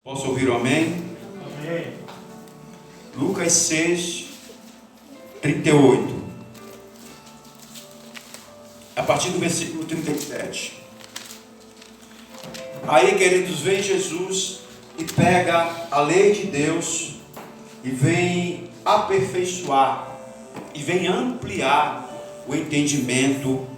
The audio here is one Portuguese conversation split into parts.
Posso ouvir o amém? Amém. Lucas 6, 38. A partir do versículo 37. Aí, queridos, vem Jesus e pega a lei de Deus e vem aperfeiçoar e vem ampliar o entendimento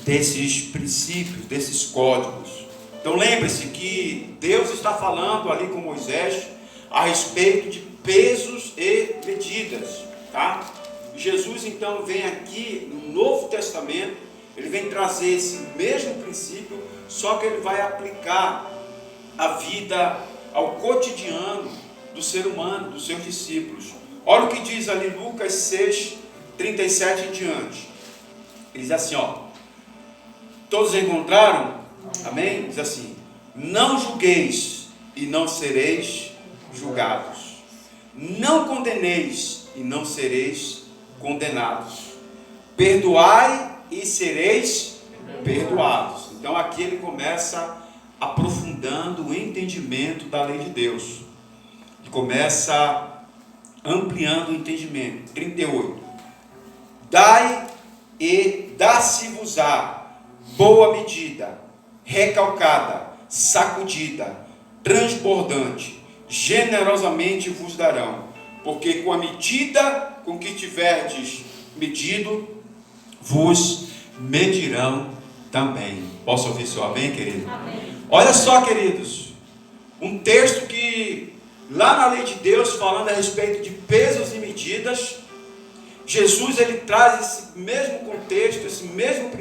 desses princípios, desses códigos. Então lembre-se que Deus está falando ali com Moisés a respeito de pesos e medidas, tá? Jesus então vem aqui no Novo Testamento, ele vem trazer esse mesmo princípio, só que ele vai aplicar a vida ao cotidiano do ser humano, dos seus discípulos. Olha o que diz ali Lucas 6, 37 em diante. Ele diz assim, ó: todos encontraram? Amém? Diz assim: não julgueis e não sereis julgados, não condeneis e não sereis condenados, perdoai e sereis perdoados. Então aqui ele começa aprofundando o entendimento da lei de Deus, e começa ampliando o entendimento. 38. Dai e dá-se-vos-á boa medida, recalcada, sacudida, transbordante, generosamente vos darão, porque com a medida com que tiverdes medido, vos medirão também. Posso ouvir seu amém, querido? Amém. Olha só, queridos, um texto que lá na lei de Deus, falando a respeito de pesos e medidas, Jesus ele traz esse mesmo contexto, esse mesmo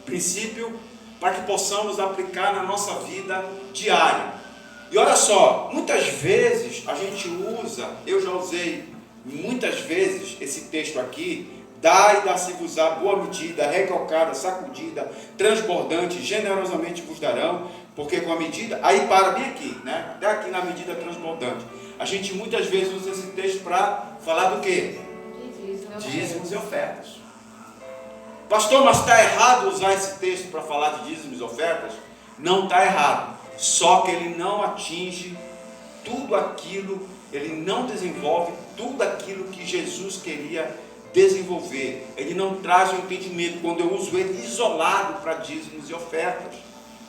princípio para que possamos aplicar na nossa vida diária. E olha só, muitas vezes a gente usa, eu já usei muitas vezes esse texto aqui: dai e dá-se-vos-á boa medida, recalcada, sacudida, transbordante, generosamente vos darão, porque com a medida, aí para bem aqui, né? Até aqui na medida transbordante. A gente muitas vezes usa esse texto para falar do quê? Dízimos e ofertas. Pastor, mas está errado usar esse texto para falar de dízimos e ofertas? Não está errado, só que ele não atinge tudo aquilo, ele não desenvolve tudo aquilo que Jesus queria desenvolver. Ele não traz o entendimento. Quando eu uso ele isolado para dízimos e ofertas,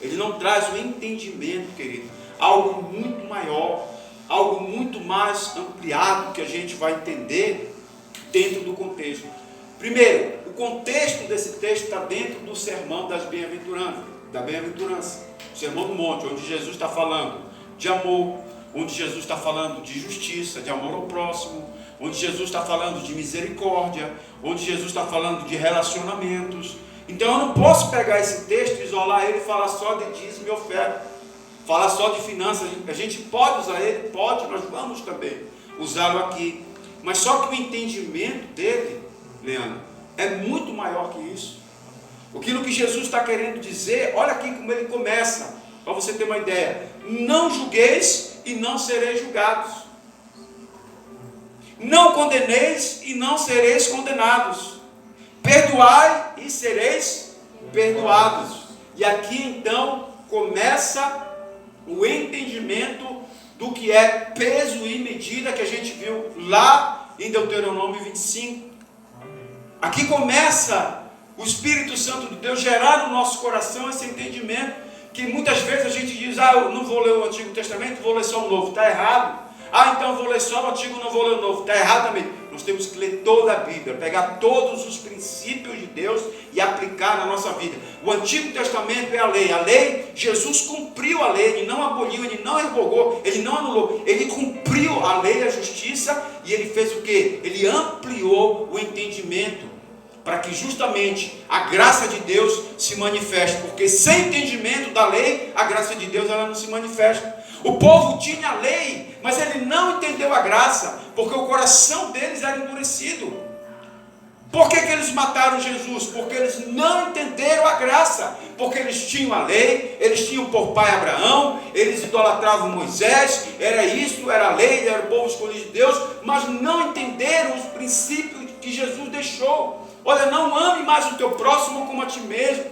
ele não traz o entendimento, querido, algo muito maior, algo muito mais ampliado que a gente vai entender dentro do contexto. Primeiro, o contexto desse texto está dentro do sermão das bem-aventuranças, da bem-aventurança, o sermão do monte, onde Jesus está falando de amor, onde Jesus está falando de justiça, de amor ao próximo, onde Jesus está falando de misericórdia, onde Jesus está falando de relacionamentos. Então eu não posso pegar esse texto, isolar ele e falar só de dízimo e oferta, falar só de finanças. A gente pode usar ele, pode, nós vamos também usá-lo aqui, mas só que o entendimento dele, Leandro, é muito maior que isso. Aquilo que Jesus está querendo dizer, olha aqui como ele começa, para você ter uma ideia: não julgueis e não sereis julgados, não condeneis e não sereis condenados, perdoai e sereis perdoados. E aqui então começa o entendimento do que é peso e medida, que a gente viu lá em Deuteronômio 25. Aqui começa o Espírito Santo de Deus gerar no nosso coração esse entendimento, que muitas vezes a gente diz: eu não vou ler o Antigo Testamento, vou ler só o Novo. Está errado. Então eu vou ler só o Antigo, não vou ler o Novo. Está errado também. Nós temos que ler toda a Bíblia, pegar todos os princípios de Deus e aplicar na nossa vida. O Antigo Testamento é a lei. A lei, Jesus cumpriu a lei, ele não aboliu, ele não revogou, ele não anulou. Ele cumpriu a lei, a justiça, e ele fez o quê? Ele ampliou o entendimento, para que justamente a graça de Deus se manifeste, porque sem entendimento da lei, a graça de Deus ela não se manifesta. O povo tinha a lei, mas ele não entendeu a graça, porque o coração deles era endurecido. Por que eles mataram Jesus? Porque eles não entenderam a graça, porque eles tinham a lei, eles tinham por pai Abraão, eles idolatravam Moisés, era isso, era a lei, era o povo escolhido de Deus, mas não entenderam os princípios que Jesus deixou. Olha, não ame mais o teu próximo como a ti mesmo.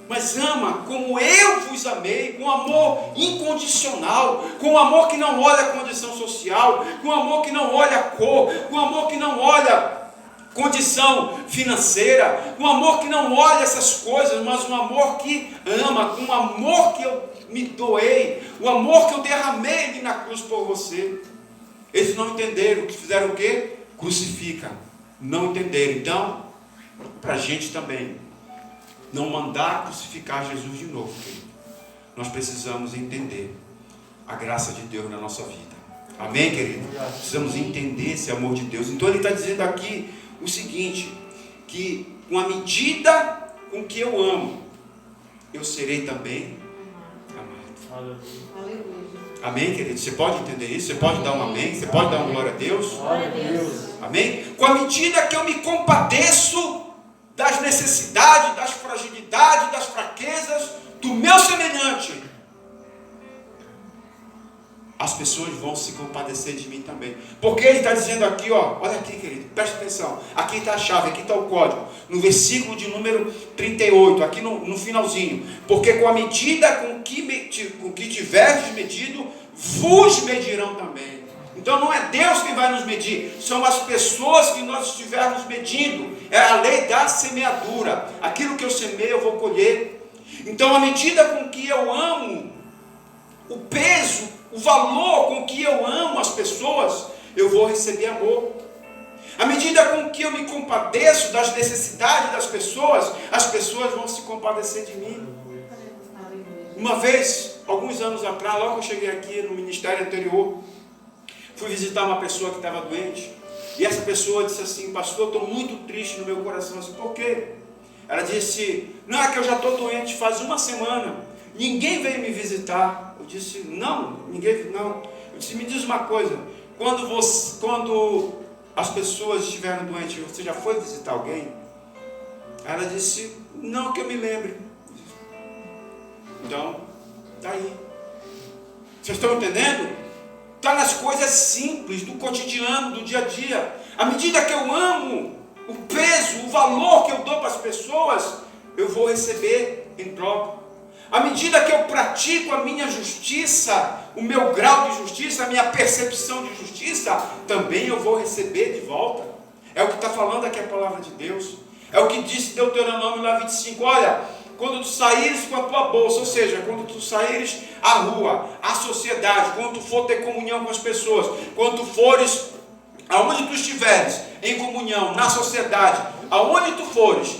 mas ama como eu vos amei, com amor incondicional, com amor que não olha a condição social, com amor que não olha a cor, com amor que não olha condição financeira, um amor que não olha essas coisas, mas um amor que ama, um amor que eu me doei, o amor que eu derramei ali na cruz por você. Eles não entenderam, que fizeram o quê? Crucifica. Não entenderam. Então, para a gente também não mandar crucificar Jesus de novo, querido, nós precisamos entender a graça de Deus na nossa vida. Amém, querido? Precisamos entender esse amor de Deus. Então ele está dizendo aqui o seguinte, que com a medida com que eu amo, eu serei também amado. Amém, querido? Você pode entender isso? Você pode dar um amém? Você pode dar uma glória a Deus? Glória a Deus. Amém? Com a medida que eu me compadeço das necessidades, das fragilidades, das fraquezas do meu semelhante, as pessoas vão se compadecer de mim também. Porque ele está dizendo aqui, ó, olha aqui, querido, presta atenção. Aqui está a chave, aqui está o código. No versículo de número 38, aqui no finalzinho. Porque com a medida com que tiverdes medido, vos medirão também. Então não é Deus quem vai nos medir, são as pessoas que nós estivermos medindo. É a lei da semeadura. Aquilo que eu semeio, eu vou colher. Então, à medida com que eu amo, o peso, o valor com que eu amo as pessoas, eu vou receber amor. À medida com que eu me compadeço das necessidades das pessoas, as pessoas vão se compadecer de mim. Uma vez, alguns anos atrás, logo que eu cheguei aqui no ministério anterior, fui visitar uma pessoa que estava doente, e essa pessoa disse assim: pastor, estou muito triste no meu coração. Eu disse: por quê? Ela disse: não, é que eu já estou doente faz uma semana, ninguém veio me visitar. Eu disse: não, ninguém, não. Eu disse: me diz uma coisa, quando as pessoas estiveram doentes, você já foi visitar alguém? Ela disse: não que eu me lembre. Então, está aí. Vocês estão entendendo? Está nas coisas simples, do cotidiano, do dia a dia. À medida que eu amo o peso, o valor que eu dou para as pessoas, eu vou receber em troca. À medida que eu pratico a minha justiça, o meu grau de justiça, a minha percepção de justiça, também eu vou receber de volta. É o que está falando aqui a palavra de Deus. É o que disse Deuteronômio lá 25, olha, quando tu saíres com a tua bolsa, ou seja, quando tu saíres à rua, à sociedade, quando tu for ter comunhão com as pessoas, quando tu fores, aonde tu estiveres, em comunhão, na sociedade, aonde tu fores,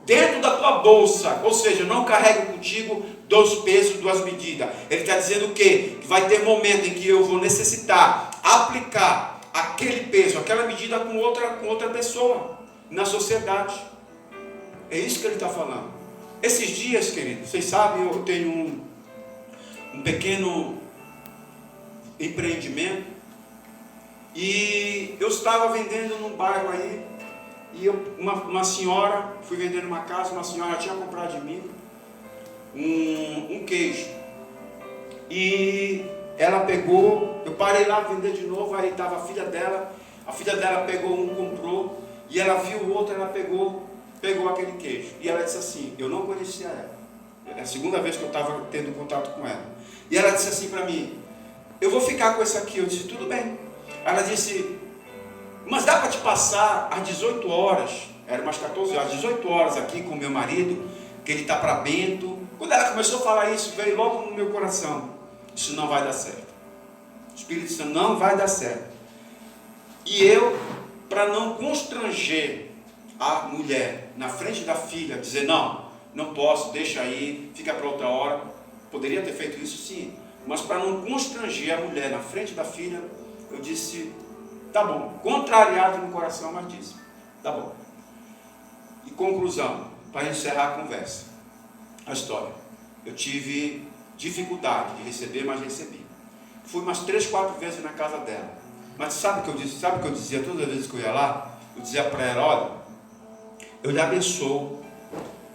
dentro da tua bolsa, ou seja, não carrega contigo 2 pesos, 2 medidas. Ele está dizendo o quê? Que vai ter momento em que eu vou necessitar aplicar aquele peso, aquela medida com outra pessoa, na sociedade. É isso que ele está falando. Esses dias, queridos, vocês sabem, eu tenho um pequeno empreendimento, e eu estava vendendo num bairro aí, e uma senhora, fui vendendo uma casa, uma senhora tinha comprado de mim um queijo, e ela pegou, eu parei lá vender de novo, aí estava a filha dela pegou um, comprou, e ela viu o outro, ela pegou aquele queijo, e ela disse assim, eu não conhecia ela, é a segunda vez que eu estava tendo contato com ela, e ela disse assim para mim, eu vou ficar com esse aqui. Eu disse, tudo bem. Ela disse, mas dá para te passar às 18 horas, era umas 14 horas, 18 horas aqui com o meu marido, que ele está para Bento. Quando ela começou a falar isso, veio logo no meu coração, isso não vai dar certo, o Espírito Santo, não vai dar certo. E eu, para não constranger a mulher na frente da filha, dizer, não posso, deixa aí, fica para outra hora, poderia ter feito isso sim, mas para não constranger a mulher na frente da filha, eu disse, tá bom, contrariado no coração, mas disse, tá bom. E conclusão, para encerrar a conversa, a história, eu tive dificuldade de receber, mas recebi. Fui umas 3, 4 vezes na casa dela, mas sabe o que eu disse? Sabe o que eu dizia todas as vezes que eu ia lá? Eu dizia para ela, olha, eu lhe abençoo,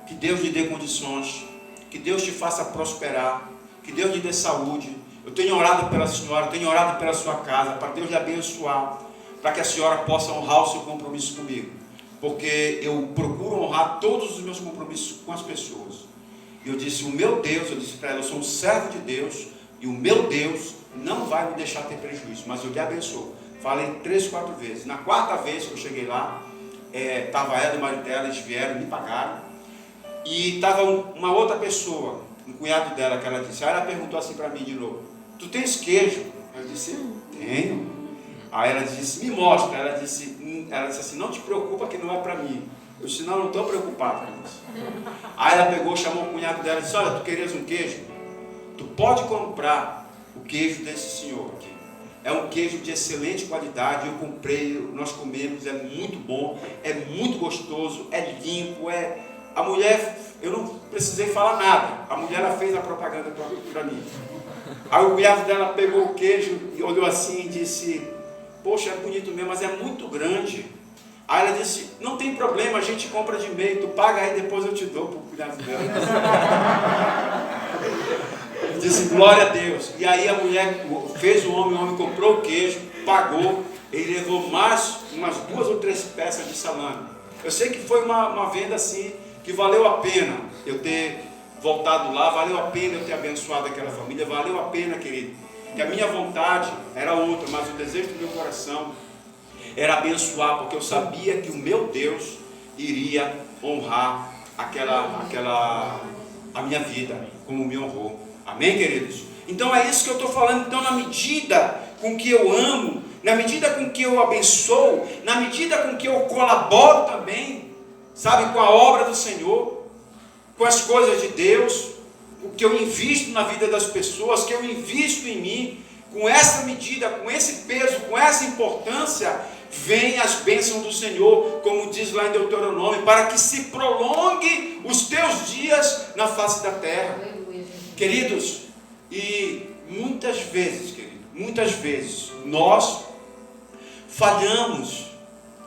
que Deus lhe dê condições, que Deus te faça prosperar, que Deus lhe dê saúde. Eu tenho orado pela senhora, tenho orado pela sua casa, para Deus lhe abençoar, para que a senhora possa honrar o seu compromisso comigo, porque eu procuro honrar todos os meus compromissos com as pessoas. E eu disse, o meu Deus, eu disse para ela, eu sou um servo de Deus, e o meu Deus não vai me deixar ter prejuízo, mas eu lhe abençoo. Falei 3, 4 vezes. Na quarta vez que eu cheguei lá, estava ela e o marido dela, eles vieram, me pagaram. E estava uma outra pessoa, um cunhado dela, que ela disse. Aí ela perguntou assim para mim de novo, tu tens queijo? Eu disse, tenho. Aí ela disse, me mostra. Ela disse assim, não te preocupa que não é para mim. Eu disse, não estou preocupado com isso. Aí ela pegou, chamou o cunhado dela e disse, olha, tu querias um queijo? Tu pode comprar o queijo desse senhor aqui. É um queijo de excelente qualidade, eu comprei, nós comemos, é muito bom, é muito gostoso, é limpo, A mulher, eu não precisei falar nada, a mulher ela fez a propaganda para mim. Aí o cunhado dela pegou o queijo e olhou assim e disse, poxa, é bonito mesmo, mas é muito grande. Aí ela disse, não tem problema, a gente compra de meio, tu paga aí, depois eu te dou para o cunhado dela. Eu disse, glória a Deus. E aí a mulher fez o homem comprou o queijo, pagou, ele levou mais umas 2 ou 3 peças de salame. Eu sei que foi uma venda assim, que valeu a pena eu ter voltado lá, valeu a pena eu ter abençoado aquela família, valeu a pena, querido, que a minha vontade era outra, mas o desejo do meu coração era abençoar, porque eu sabia que o meu Deus iria honrar a minha vida, como me honrou. Amém, queridos? Então é isso que eu estou falando. Então, na medida com que eu amo, na medida com que eu abençoo, na medida com que eu colaboro também, sabe, com a obra do Senhor, com as coisas de Deus, o que eu invisto na vida das pessoas, que eu invisto em mim, com essa medida, com esse peso, com essa importância, vem as bênçãos do Senhor, como diz lá em Deuteronômio, para que se prolongue os teus dias na face da terra. Queridos, e muitas vezes, nós falhamos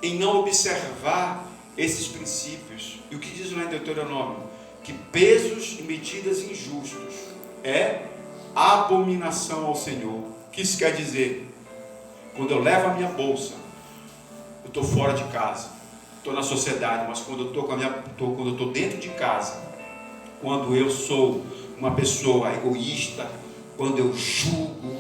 em não observar esses princípios. E o que diz lá em Deuteronômio? Que pesos e medidas injustos é abominação ao Senhor. O que isso quer dizer? Quando eu levo a minha bolsa, eu estou fora de casa, estou na sociedade, mas quando eu estou dentro de casa, quando eu sou uma pessoa egoísta, quando eu julgo,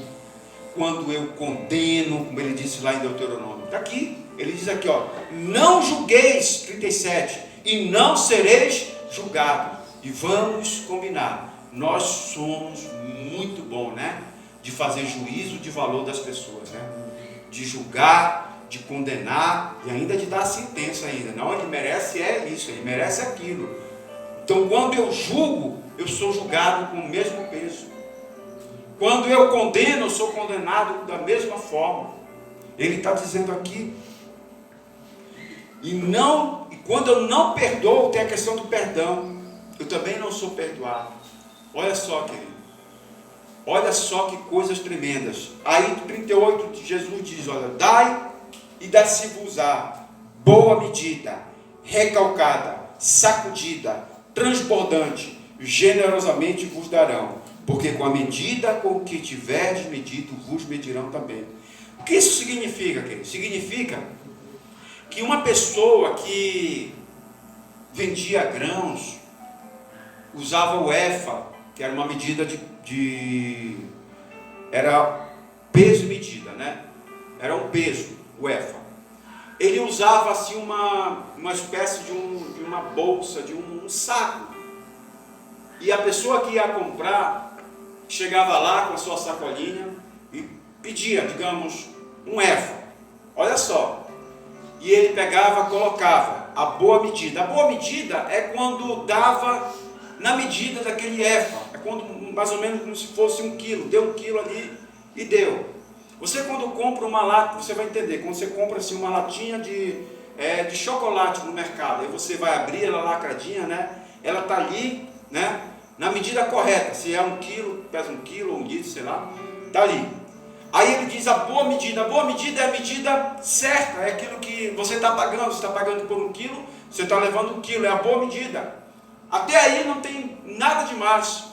quando eu condeno, como ele disse lá em Deuteronômio, está aqui, ele diz aqui, não julgueis, 37, e não sereis julgados. E vamos combinar, nós somos muito bons, né? De fazer juízo de valor das pessoas, né? De julgar, de condenar e ainda de dar sentença ainda. Não, ele merece isso, ele merece aquilo. Então, quando eu julgo, eu sou julgado com o mesmo peso. Quando eu condeno, eu sou condenado da mesma forma. Ele está dizendo aqui. E quando eu não perdoo, tem a questão do perdão. Eu também não sou perdoado. Olha só, querido. Olha só que coisas tremendas. Aí, 38, Jesus diz, olha, dai e dá-se-vos-á boa medida, recalcada, sacudida, transbordante, generosamente vos darão, porque com a medida com que tiverdes medido, vos medirão também. O que isso significa, querido? Significa que uma pessoa que vendia grãos, usava o efa, que era uma medida era peso e medida, né? Era um peso, o efa. Ele usava assim uma espécie de uma bolsa, de um saco. E a pessoa que ia comprar, chegava lá com a sua sacolinha e pedia, digamos, um efa. Olha só. E ele pegava, colocava a boa medida. A boa medida é quando dava na medida daquele efa. É quando mais ou menos como se fosse 1 quilo. Deu 1 quilo ali e deu. Você quando compra uma lata, você vai entender. Quando você compra assim, uma latinha de chocolate no mercado, aí você vai abrir ela lacradinha, né? Ela está ali, né? Na medida correta. Se é 1 quilo, pesa 1 quilo ou 1 litro, sei lá. Está ali. Aí ele diz a boa medida. A boa medida é a medida certa. É aquilo que você está pagando. Você está pagando por 1 quilo, você está levando 1 quilo. É a boa medida. Até aí não tem nada demais.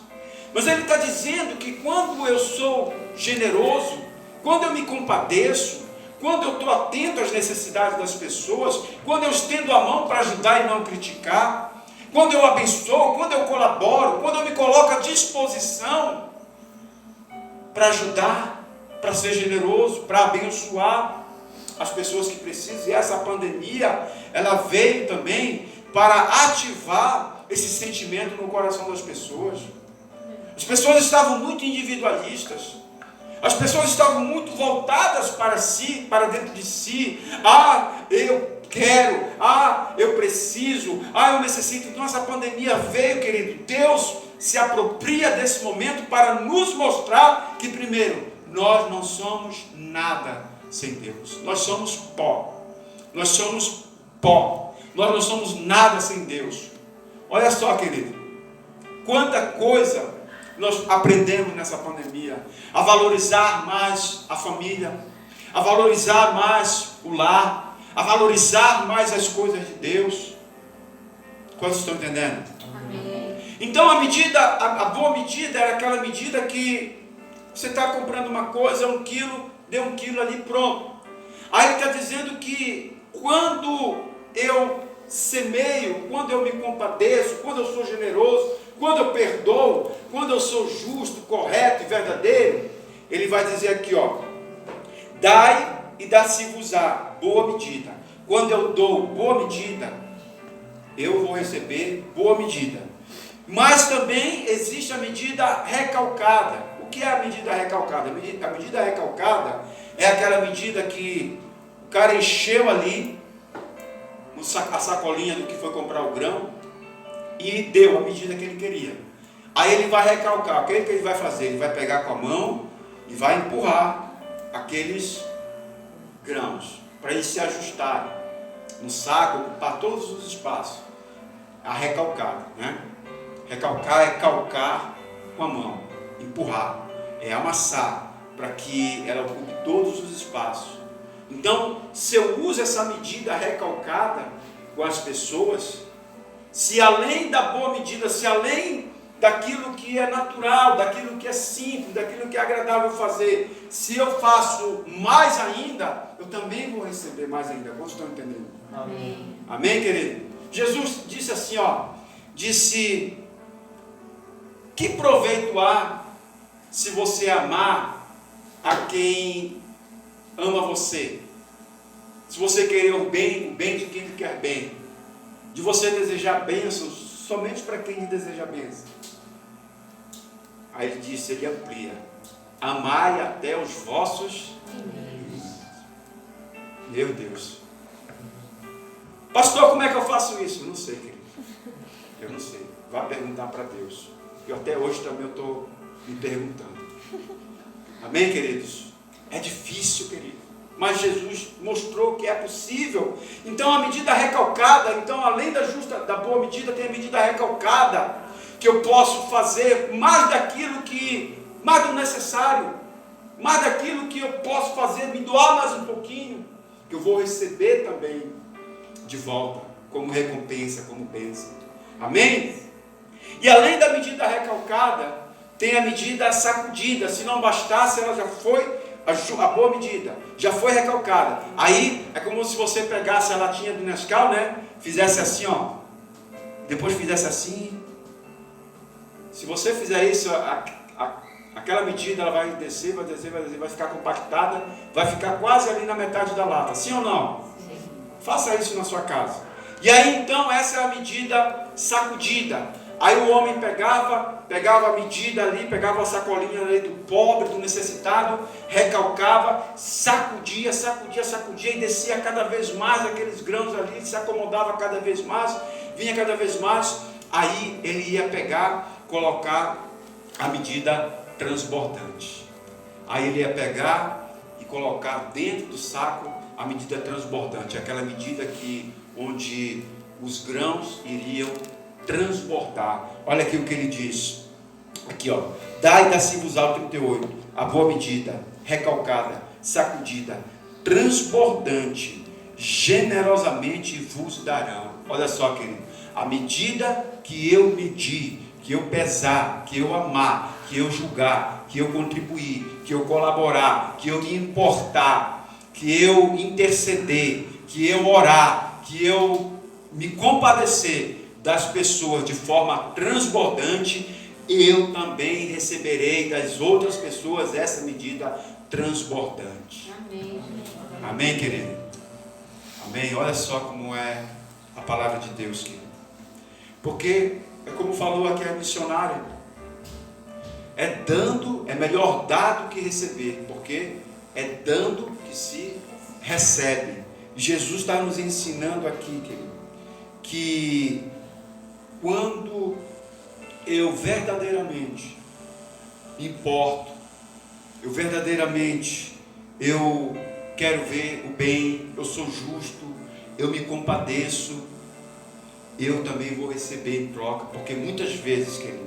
Mas ele está dizendo que quando eu sou generoso, quando eu me compadeço, quando eu estou atento às necessidades das pessoas, quando eu estendo a mão para ajudar e não criticar, quando eu abençoo, quando eu colaboro, quando eu me coloco à disposição para ajudar, para ser generoso, para abençoar as pessoas que precisam. E essa pandemia, ela veio também para ativar esse sentimento no coração das pessoas. As pessoas estavam muito individualistas. As pessoas estavam muito voltadas para si, para dentro de si. Eu quero, eu preciso, eu necessito. Então essa pandemia veio, querido. Deus se apropria desse momento para nos mostrar que, primeiro, nós não somos nada sem Deus. Nós somos pó. Nós somos pó. Nós não somos nada sem Deus. Olha só, querido, quanta coisa nós aprendemos nessa pandemia. A valorizar mais a família, a valorizar mais o lar, a valorizar mais as coisas de Deus. Quantos estão entendendo? Amém. Então a boa medida era aquela medida que você está comprando uma coisa, 1 quilo, deu 1 quilo ali, pronto. Aí ele está dizendo que quando eu semeio, quando eu me compadeço, quando eu sou generoso, quando eu perdoo, quando eu sou justo, correto e verdadeiro, ele vai dizer aqui, dai e dá-se-vos-á boa medida. Quando eu dou boa medida, eu vou receber boa medida. Mas também existe a medida recalcada. O que é a medida recalcada? A medida recalcada é aquela medida que o cara encheu ali a sacolinha do que foi comprar o grão e deu a medida que ele queria. Aí ele vai recalcar. O que ele vai fazer? Ele vai pegar com a mão e vai empurrar aqueles grãos para eles se ajustarem no saco, ocupar todos os espaços. A recalcada, né? Recalcar é calcar com a mão, empurrar, é amassar para que ela ocupe todos os espaços. Então, se eu uso essa medida recalcada com as pessoas, se além da boa medida, se além daquilo que é natural, daquilo que é simples, daquilo que é agradável fazer, se eu faço mais ainda, eu também vou receber mais ainda. Quantos estão entendendo? Amém. Amém, querido? Jesus disse assim, disse: que proveito há se você amar a quem ama você? Se você querer o bem de quem lhe quer bem, de você desejar bênçãos somente para quem lhe deseja bênção. Aí ele disse, ele amplia: amai até os vossos inimigos. Meu Deus. Pastor, como é que eu faço isso? Eu não sei, querido. Eu não sei. Vá perguntar para Deus. Eu até hoje também estou me perguntando. Amém, queridos? É difícil, querido. Mas Jesus mostrou que é possível. Então a medida recalcada, então além da boa medida, tem a medida recalcada, que eu posso fazer mais do necessário, mais daquilo que eu posso fazer, me doar mais um pouquinho, que eu vou receber também de volta, como recompensa, como bênção. Amém? E além da medida recalcada, tem a medida sacudida. Se não bastasse, ela já foi, a boa medida já foi recalcada. Aí é como se você pegasse a latinha do Nescau, né? Fizesse assim, depois fizesse assim. Se você fizer isso, aquela medida ela vai descer, vai ficar compactada, vai ficar quase ali na metade da lata. Sim ou não? Sim. Faça isso na sua casa. E aí então essa é a medida sacudida. Aí o homem pegava a medida ali, pegava a sacolinha ali do pobre, do necessitado, recalcava, sacudia e descia cada vez mais aqueles grãos ali, se acomodava cada vez mais, vinha cada vez mais. Aí ele ia colocar a medida transbordante. Aí ele ia pegar e colocar dentro do saco a medida transbordante, aquela medida onde os grãos iriam transbordar. Olha aqui o que ele diz. Aqui, dai e dá-se-vos-á, 38. A boa medida, recalcada, sacudida, transbordante, generosamente vos darão. Olha só, querido. A medida que eu medir, que eu pesar, que eu amar, que eu julgar, que eu contribuir, que eu colaborar, que eu me importar, que eu interceder, que eu orar, que eu me compadecer, das pessoas de forma transbordante, eu também receberei das outras pessoas essa medida transbordante. Amém. Amém, querido? Amém. Olha só como é a palavra de Deus, querido. Porque, é como falou aqui a missionária, é melhor dar do que receber, porque é dando que se recebe. Jesus está nos ensinando aqui, querido, que quando eu verdadeiramente me importo, eu verdadeiramente quero ver o bem, eu sou justo, eu me compadeço, eu também vou receber em troca, porque muitas vezes, querido,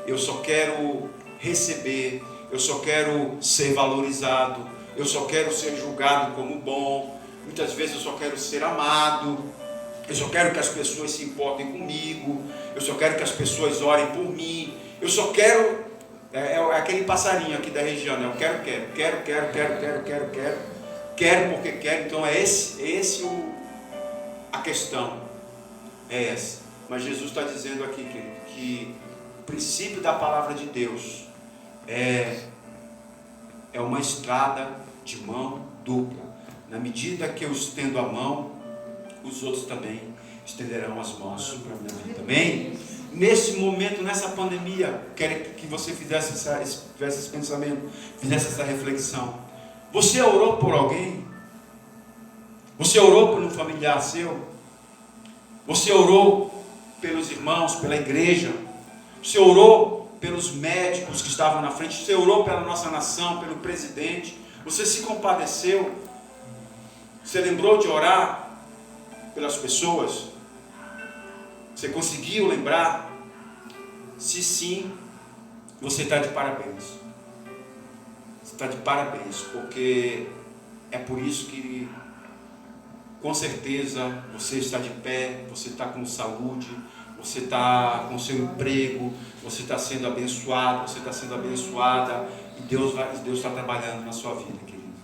eu só quero receber, eu só quero ser valorizado, eu só quero ser julgado como bom, muitas vezes eu só quero ser amado, eu só quero que as pessoas se importem comigo, eu só quero que as pessoas orem por mim, eu só quero, é aquele passarinho aqui da região, né? Eu quero porque quero, então a questão é essa. Mas Jesus está dizendo aqui, querido, que o princípio da palavra de Deus é uma estrada de mão dupla. Na medida que eu estendo a mão, os outros também estenderão as mãos para a minha vida. Amém? Nesse momento, nessa pandemia, quero que você tivesse esse pensamento, fizesse essa reflexão. Você orou por alguém? Você orou por um familiar seu? Você orou pelos irmãos, pela igreja? Você orou pelos médicos que estavam na frente? Você orou pela nossa nação, pelo presidente? Você se compadeceu? Você lembrou de orar pelas pessoas? Você conseguiu lembrar? Se sim, você está de parabéns. Você está de parabéns, porque é por isso que, com certeza, você está de pé, você está com saúde, você está com seu emprego, você está sendo abençoado, você está sendo abençoada, e Deus está trabalhando na sua vida, querido.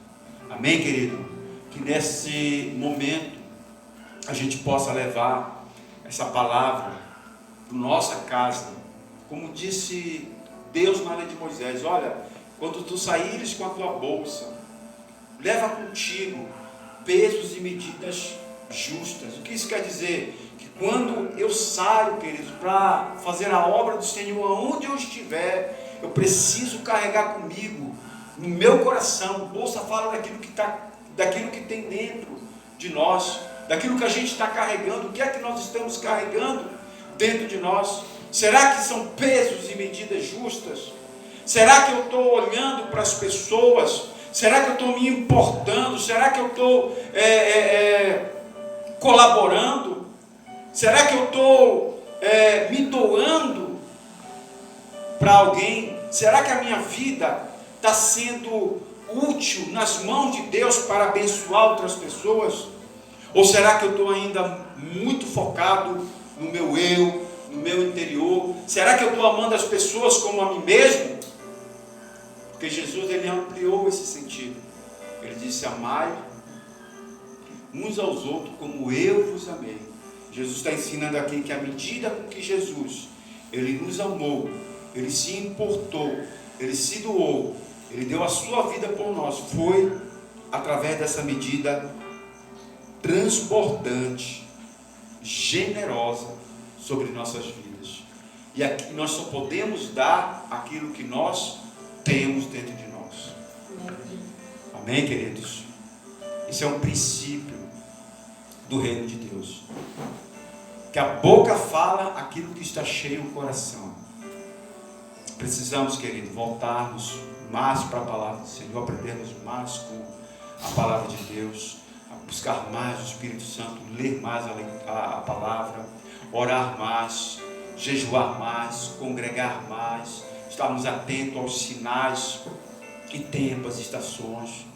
Amém, querido? Que nesse momento a gente possa levar essa palavra para nossa casa, como disse Deus na lei de Moisés: olha, quando tu saíres com a tua bolsa, leva contigo pesos e medidas justas. O que isso quer dizer? Que quando eu saio, queridos, para fazer a obra do Senhor, aonde eu estiver, eu preciso carregar comigo, no meu coração. Bolsa fala daquilo que tem dentro de nós, daquilo que a gente está carregando. O que é que nós estamos carregando dentro de nós? Será que são pesos e medidas justas? Será que eu estou olhando para as pessoas? Será que eu estou me importando? Será que eu estou colaborando? Será que eu estou me doando para alguém? Será que a minha vida está sendo útil nas mãos de Deus para abençoar outras pessoas? Ou será que eu estou ainda muito focado no meu eu, no meu interior? Será que eu estou amando as pessoas como a mim mesmo? Porque Jesus, ele ampliou esse sentido. Ele disse: amai uns aos outros como eu vos amei. Jesus está ensinando aqui que à medida com que Jesus, ele nos amou, ele se importou, ele se doou, ele deu a sua vida por nós, foi através dessa medida transbordante, generosa sobre nossas vidas. E aqui nós só podemos dar aquilo que nós temos dentro de nós. Amém, queridos? Isso é um princípio do reino de Deus. Que a boca fala aquilo que está cheio o coração. Precisamos, querido, voltarmos mais para a palavra do Senhor, aprendermos mais com a palavra de Deus, buscar mais o Espírito Santo, ler mais a palavra, orar mais, jejuar mais, congregar mais, estarmos atentos aos sinais e tempos, estações,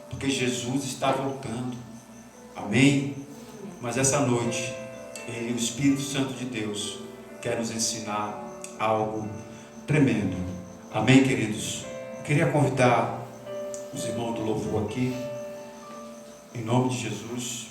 porque Jesus está voltando. Amém? Mas essa noite, o Espírito Santo de Deus quer nos ensinar algo tremendo. Amém, queridos? Eu queria convidar os irmãos do louvor aqui, em nome de Jesus.